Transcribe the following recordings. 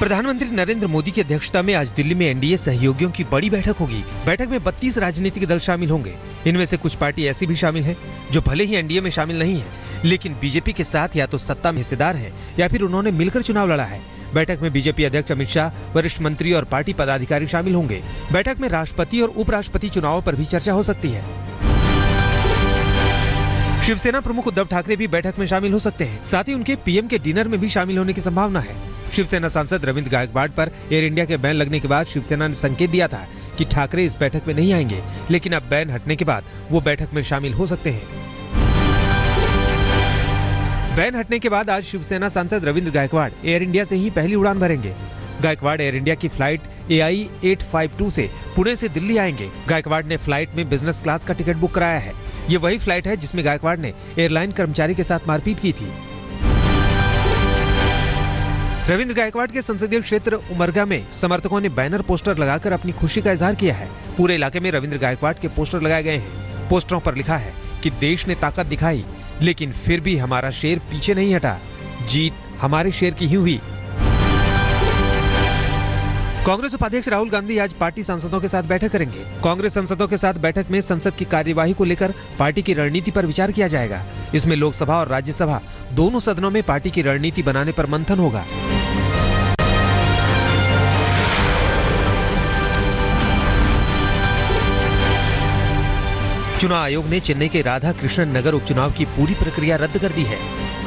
प्रधानमंत्री नरेंद्र मोदी की अध्यक्षता में आज दिल्ली में एनडीए सहयोगियों की बड़ी बैठक होगी। बैठक में 32 राजनीतिक दल शामिल होंगे। इनमें से कुछ पार्टी ऐसी भी शामिल है जो भले ही एनडीए में शामिल नहीं है, लेकिन बीजेपी के साथ या तो सत्ता में हिस्सेदार है या फिर उन्होंने मिलकर चुनाव लड़ा है। बैठक में बीजेपी अध्यक्ष अमित शाह, वरिष्ठ मंत्री और पार्टी पदाधिकारी शामिल होंगे। बैठक में राष्ट्रपति और उपराष्ट्रपति चुनावों पर भी चर्चा हो सकती है। शिवसेना प्रमुख उद्धव ठाकरे भी बैठक में शामिल हो सकते हैं। साथ ही उनके पीएम के डिनर में भी शामिल होने की संभावना है। शिवसेना सांसद रविंद्र गायकवाड़ पर एयर इंडिया के बैन लगने के बाद शिवसेना ने संकेत दिया था कि ठाकरे इस बैठक में नहीं आएंगे, लेकिन अब बैन हटने के बाद वो बैठक में शामिल हो सकते हैं। बैन हटने के बाद आज शिवसेना सांसद रविंद्र गायकवाड़ एयर इंडिया से ही पहली उड़ान भरेंगे। गायकवाड़ एयर इंडिया की फ्लाइट AI 852 से पुणे से दिल्ली आएंगे। गायकवाड़ ने फ्लाइट में बिजनेस क्लास का टिकट बुक कराया है। ये वही फ्लाइट है जिसमें गायकवाड़ ने एयरलाइन कर्मचारी के साथ मारपीट की थी। रविंद्र गायकवाड़ के संसदीय क्षेत्र उमरगा में समर्थकों ने बैनर पोस्टर लगाकर अपनी खुशी का इजहार किया है। पूरे इलाके में रविंद्र गायकवाड़ के पोस्टर लगाए गए हैं। पोस्टरों पर लिखा है कि देश ने ताकत दिखाई, लेकिन फिर भी हमारा शेर पीछे नहीं हटा, जीत हमारे शेर की ही हुई। कांग्रेस उपाध्यक्ष राहुल गांधी आज पार्टी सांसदों के साथ बैठक करेंगे। कांग्रेस सांसदों के साथ बैठक में संसद की कार्यवाही को लेकर पार्टी की रणनीति पर विचार किया जाएगा। इसमें लोकसभा और राज्यसभा दोनों सदनों में पार्टी की रणनीति बनाने पर मंथन होगा। चुनाव आयोग ने चेन्नई के राधा कृष्णन नगर उपचुनाव की पूरी प्रक्रिया रद्द कर दी है।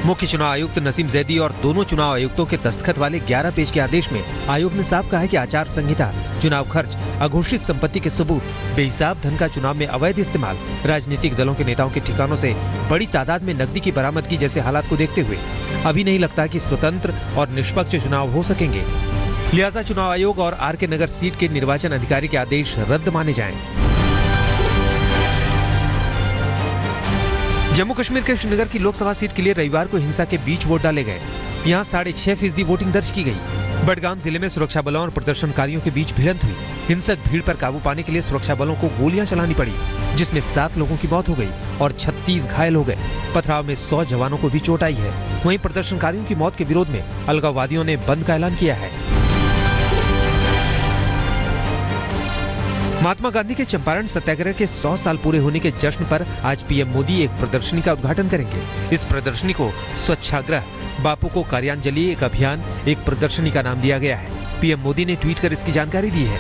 मुख्य चुनाव आयुक्त नसीम जैदी और दोनों चुनाव आयुक्तों के दस्तखत वाले 11 पेज के आदेश में आयोग ने साफ कहा है कि आचार संहिता, चुनाव खर्च, अघोषित संपत्ति के सबूत, बेहिसाब धन का चुनाव में अवैध इस्तेमाल, राजनीतिक दलों के नेताओं के ठिकानों से बड़ी तादाद में नकदी की बरामदगी जैसे हालात को देखते हुए अभी नहीं लगता कि स्वतंत्र और निष्पक्ष चुनाव हो सकेंगे। लिहाजा चुनाव आयोग और RK नगर सीट के निर्वाचन अधिकारी के आदेश रद्द माने जाएं। जम्मू कश्मीर के श्रीनगर की लोकसभा सीट के लिए रविवार को हिंसा के बीच वोट डाले गए। यहाँ 6.5% वोटिंग दर्ज की गई। बडगाम जिले में सुरक्षा बलों और प्रदर्शनकारियों के बीच भिड़ंत हुई। हिंसक भीड़ पर काबू पाने के लिए सुरक्षा बलों को गोलियां चलानी पड़ी, जिसमें 7 लोगों की मौत हो गई और 36 घायल हो गए। पथराव में 100 जवानों को भी चोट आई है। वहीं प्रदर्शनकारियों की मौत के विरोध में अलगाववादियों ने बंद का ऐलान किया है। महात्मा गांधी के चंपारण सत्याग्रह के 100 साल पूरे होने के जश्न पर आज पीएम मोदी एक प्रदर्शनी का उद्घाटन करेंगे। इस प्रदर्शनी को स्वच्छाग्रह, बापू को कार्यांजलि एक अभियान, एक प्रदर्शनी का नाम दिया गया है। पीएम मोदी ने ट्वीट कर इसकी जानकारी दी है।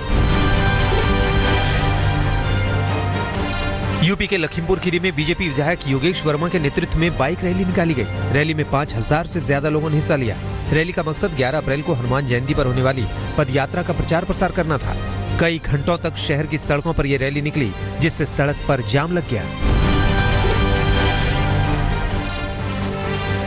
यूपी के लखीमपुर खीरी में बीजेपी विधायक योगेश वर्मा के नेतृत्व में बाइक रैली निकाली गई। रैली में 5000 से ज्यादा लोगों ने हिस्सा लिया। रैली का मकसद 11 अप्रैल को हनुमान जयंती पर होने वाली पदयात्रा का प्रचार प्रसार करना था। कई घंटों तक शहर की सड़कों पर यह रैली निकली, जिससे सड़क पर जाम लग गया।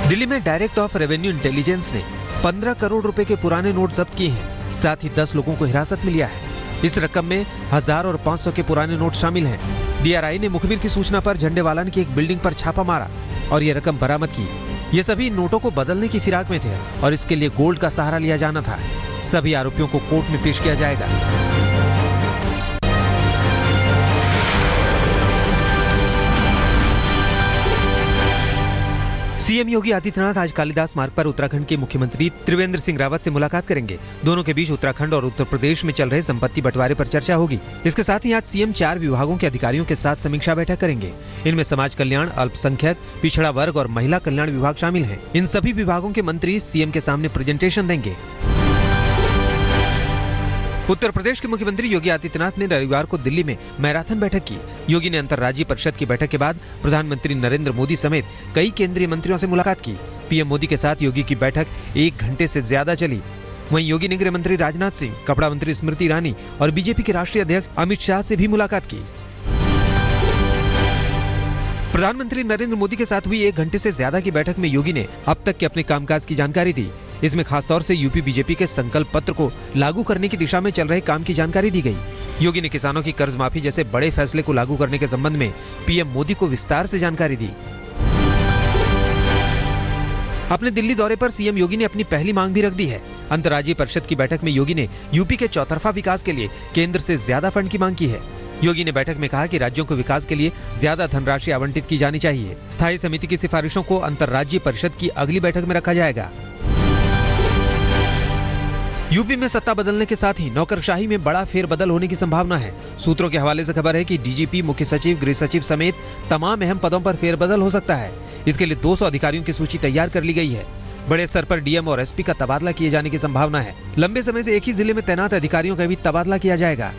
दिल्ली में डायरेक्ट ऑफ रेवेन्यू इंटेलिजेंस ने 15 करोड़ रुपए के पुराने नोट जब्त किए हैं। साथ ही 10 लोगों को हिरासत में लिया है। इस रकम में 1000 और 500 के पुराने नोट शामिल हैं। DRI ने मुखबिर की सूचना पर झंडेवालान की एक बिल्डिंग पर छापा मारा और ये रकम बरामद की। ये सभी नोटों को बदलने की फिराक में थे और इसके लिए गोल्ड का सहारा लिया जाना था। सभी आरोपियों को कोर्ट में पेश किया जाएगा। सीएम योगी आदित्यनाथ आज कालिदास मार्ग पर उत्तराखंड के मुख्यमंत्री त्रिवेंद्र सिंह रावत से मुलाकात करेंगे। दोनों के बीच उत्तराखंड और उत्तर प्रदेश में चल रहे संपत्ति बंटवारे पर चर्चा होगी। इसके साथ ही आज सीएम 4 विभागों के अधिकारियों के साथ समीक्षा बैठक करेंगे। इनमें समाज कल्याण, अल्पसंख्यक, पिछड़ा वर्ग और महिला कल्याण विभाग शामिल है। इन सभी विभागों के मंत्री सीएम के सामने प्रेजेंटेशन देंगे। उत्तर प्रदेश के मुख्यमंत्री योगी आदित्यनाथ ने रविवार को दिल्ली में मैराथन बैठक की। योगी ने अंतर्राज्यीय परिषद की बैठक के बाद प्रधानमंत्री नरेंद्र मोदी समेत कई केंद्रीय मंत्रियों से मुलाकात की। पीएम मोदी के साथ योगी की बैठक 1 घंटे से ज्यादा चली। वहीं योगी ने गृह मंत्री राजनाथ सिंह, कपड़ा मंत्री स्मृति ईरानी और बीजेपी के राष्ट्रीय अध्यक्ष अमित शाह से भी मुलाकात की। प्रधानमंत्री नरेंद्र मोदी के साथ हुई 1 घंटे से ज्यादा की बैठक में योगी ने अब तक के अपने कामकाज की जानकारी दी। इसमें खासतौर से यूपी बीजेपी के संकल्प पत्र को लागू करने की दिशा में चल रहे काम की जानकारी दी गई। योगी ने किसानों की कर्ज माफी जैसे बड़े फैसले को लागू करने के संबंध में पीएम मोदी को विस्तार से जानकारी दी। अपने दिल्ली दौरे पर सीएम योगी ने अपनी पहली मांग भी रख दी है। अंतर्राज्यीय परिषद की बैठक में योगी ने यूपी के चौतरफा विकास के लिए केंद्र से ज्यादा फंड की मांग की है। योगी ने बैठक में कहा कि राज्यों को विकास के लिए ज्यादा धनराशि आवंटित की जानी चाहिए। स्थायी समिति की सिफारिशों को अंतर्राज्यीय परिषद की अगली बैठक में रखा जाएगा। यूपी में सत्ता बदलने के साथ ही नौकरशाही में बड़ा फेरबदल होने की संभावना है। सूत्रों के हवाले से खबर है कि डीजीपी, मुख्य सचिव, गृह सचिव समेत तमाम अहम पदों पर फेरबदल हो सकता है। इसके लिए 200 अधिकारियों की सूची तैयार कर ली गई है। बड़े स्तर पर डीएम और एसपी का तबादला किए जाने की संभावना है। लंबे समय से एक ही जिले में तैनात अधिकारियों का भी तबादला किया जाएगा।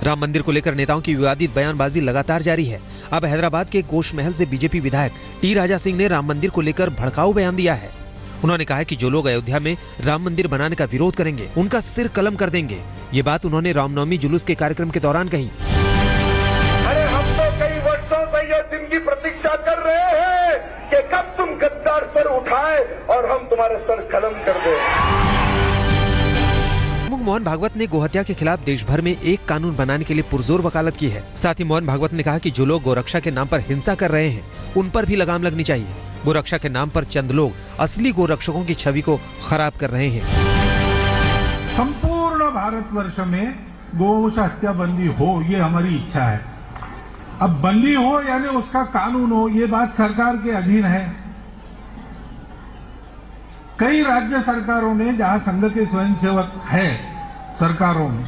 राम मंदिर को लेकर नेताओं की विवादित बयानबाजी लगातार जारी है। अब हैदराबाद के गोश महल से बीजेपी विधायक टी राजा सिंह ने राम मंदिर को लेकर भड़काऊ बयान दिया है। उन्होंने कहा कि जो लोग अयोध्या में राम मंदिर बनाने का विरोध करेंगे, उनका सिर कलम कर देंगे। ये बात उन्होंने रामनवमी जुलूस के कार्यक्रम के दौरान कही। अरे हम तो कई वर्षों से ये दिन की प्रतीक्षा कर रहे हैं कि कब तुम गद्दार सर उठाए और हम तुम्हारे सर कलम कर दें। मोहन भागवत ने गोहत्या के खिलाफ देश भर में एक कानून बनाने के लिए पुरजोर वकालत की है। साथ ही मोहन भागवत ने कहा कि जो लोग गोरक्षा के नाम पर हिंसा कर रहे हैं, उन पर भी लगाम लगनी चाहिए। गोरक्षा के नाम पर चंद लोग असली गोरक्षकों की छवि को खराब कर रहे हैं। संपूर्ण भारतवर्ष में गौ हत्या बंदी हो, ये हमारी इच्छा है। अब बंदी हो यानी उसका कानून हो, ये बात सरकार के अधीन है। कई राज्य सरकारों ने, जहां संघ के स्वयंसेवक है सरकारों में,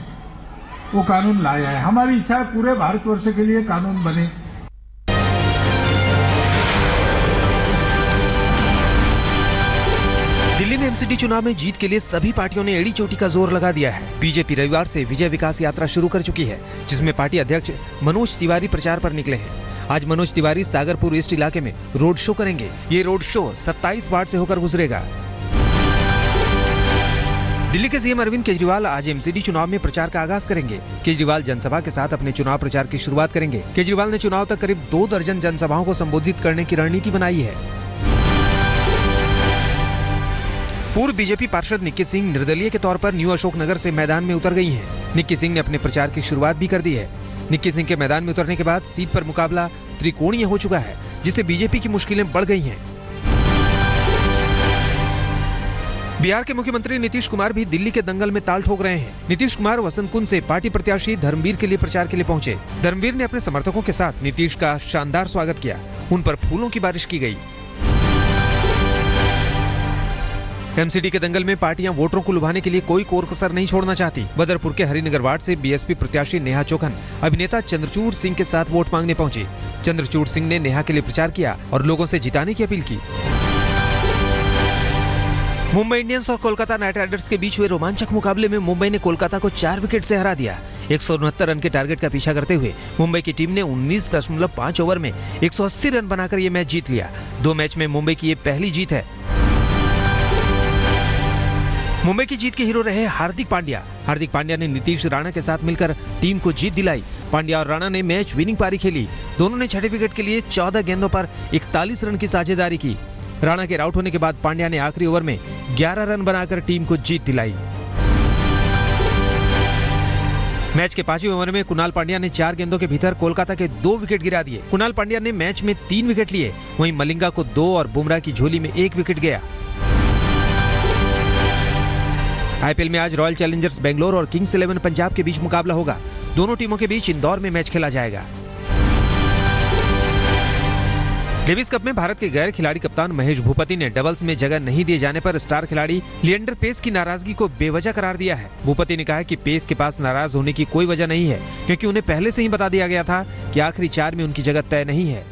वो कानून लाया है। हमारी इच्छा है पूरे भारतवर्ष के लिए कानून बने। दिल्ली में एमसीडी चुनाव में जीत के लिए सभी पार्टियों ने एड़ी चोटी का जोर लगा दिया है। बीजेपी रविवार से विजय विकास यात्रा शुरू कर चुकी है, जिसमें पार्टी अध्यक्ष मनोज तिवारी प्रचार पर निकले हैं। आज मनोज तिवारी सागरपुर ईस्ट इलाके में रोड शो करेंगे। ये रोड शो 27 वार्ड से होकर गुजरेगा। दिल्ली के सीएम अरविंद केजरीवाल आज एमसीडी चुनाव में प्रचार का आगाज करेंगे। केजरीवाल जनसभा के साथ अपने चुनाव प्रचार की शुरुआत करेंगे। केजरीवाल ने चुनाव तक करीब 2 दर्जन जनसभाओं को संबोधित करने की रणनीति बनाई है। पूर्व बीजेपी पार्षद निक्की सिंह निर्दलीय के तौर पर न्यू अशोकनगर से मैदान में उतर गई हैं। निक्की सिंह ने अपने प्रचार की शुरुआत भी कर दी है। निक्की सिंह के मैदान में उतरने के बाद सीट पर मुकाबला त्रिकोणीय हो चुका है, जिससे बीजेपी की मुश्किलें बढ़ गई हैं। बिहार के मुख्यमंत्री नीतीश कुमार भी दिल्ली के दंगल में ताल ठोक रहे हैं। नीतीश कुमार वसंत कुंज से पार्टी प्रत्याशी धर्मवीर के लिए प्रचार के लिए पहुंचे। धर्मवीर ने अपने समर्थकों के साथ नीतीश का शानदार स्वागत किया। उन पर फूलों की बारिश की गई। एमसीडी के दंगल में पार्टियां वोटरों को लुभाने के लिए कोई कोर कसर नहीं छोड़ना चाहती। बदरपुर के हरिनगर वार्ड से बीएसपी प्रत्याशी नेहा चौखन अभिनेता चंद्रचूड़ सिंह के साथ वोट मांगने पहुंची। चंद्रचूड़ सिंह ने नेहा के लिए प्रचार किया और लोगों से जिताने की अपील की। मुंबई इंडियंस और कोलकाता नाइट राइडर्स के बीच हुए रोमांचक मुकाबले में मुंबई ने कोलकाता को 4 विकेट से हरा दिया। 169 रन के टारगेट का पीछा करते हुए मुंबई की टीम ने 19.5 ओवर में 180 रन बनाकर ये मैच जीत लिया। 2 मैच में मुंबई की ये पहली जीत है। मुंबई की जीत के हीरो रहे हार्दिक पांड्या। हार्दिक पांड्या ने नीतीश राणा के साथ मिलकर टीम को जीत दिलाई। पांड्या और राणा ने मैच विनिंग पारी खेली। दोनों ने छठे विकेट के लिए 14 गेंदों पर 41 रन की साझेदारी की। राणा के आउट होने के बाद पांड्या ने आखिरी ओवर में 11 रन बनाकर टीम को जीत दिलाई। मैच के 5वें ओवर में कुणाल पांड्या ने 4 गेंदों के भीतर कोलकाता के 2 विकेट गिरा दिए। कुणाल पांड्या ने मैच में 3 विकेट लिए, वहीं मलिंगा को 2 और बुमराह की झोली में 1 विकेट गया। आईपीएल में आज रॉयल चैलेंजर्स बेंगलोर और किंग्स 11 पंजाब के बीच मुकाबला होगा। दोनों टीमों के बीच इंदौर में मैच खेला जाएगा। डेविस कप में भारत के गैर खिलाड़ी कप्तान महेश भूपति ने डबल्स में जगह नहीं दिए जाने पर स्टार खिलाड़ी लिएंडर पेस की नाराजगी को बेवजह करार दिया है। भूपति ने कहा कि पेस के पास नाराज होने की कोई वजह नहीं है, क्योंकि उन्हें पहले से ही बता दिया गया था कि आखिरी 4 में उनकी जगह तय नहीं है।